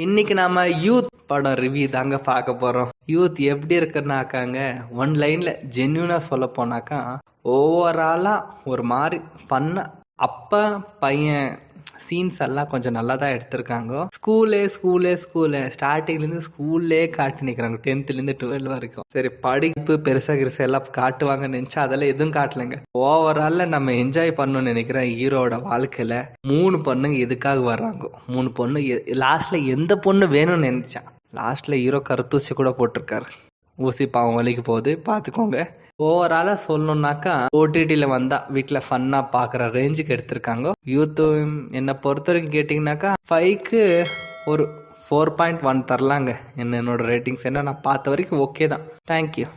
இன்னைக்கு நாம யூத் படம் ரிவ்யூ தாங்க பார்க்க போறோம். யூத் எப்படி இருக்குன்னாக்காங்க, ஒன் லைன்ல ஜென்யூனா சொல்ல போனாக்கா, ஓவராலா ஒரு மாதிரி பண்ண அப்பா பையன் சீன்ஸ் எல்லாம் கொஞ்சம் நல்லா தான் எடுத்திருக்காங்க. ஸ்கூலே ஸ்டார்டிங்ல இருந்து ஸ்கூல்லே காட்டி நிக்கிறாங்க. 10th இருந்து 12 வரைக்கும். சரி, படிப்பு பெருசா கிருசா எல்லாம் காட்டுவாங்கன்னு நினைச்சா அதெல்லாம் எதுவும் காட்டலைங்க. ஓவரால நம்ம என்ஜாய் பண்ணணும்னு நினைக்கிறேன். ஹீரோட வாழ்க்கையில 3 பொண்ணுங்க எதுக்காக வர்றாங்க, 3 பொண்ணு லாஸ்ட்ல எந்த பொண்ணு வேணும்னு நினைச்சான். லாஸ்ட்ல ஹீரோ கருத்தூசி கூட போட்டிருக்காரு. ஊசி பாவம் வலிக்கு போகுது, பாத்துக்கோங்க. ஓவராலா சொல்லணும்னாக்கா ஓடிடியில வந்தா வீட்டுல ஃபன்னா பாக்குற ரேஞ்சுக்கு எடுத்திருக்காங்க. யூத் என்னை பொறுத்த வரைக்கும் கேட்டீங்கன்னாக்கா 5க்கு ஒரு 4.1 தரலாங்க. என்னோட ரேட்டிங்ஸ் என்ன நான் பார்த்த வரைக்கும் ஓகே தான். தேங்க்யூ.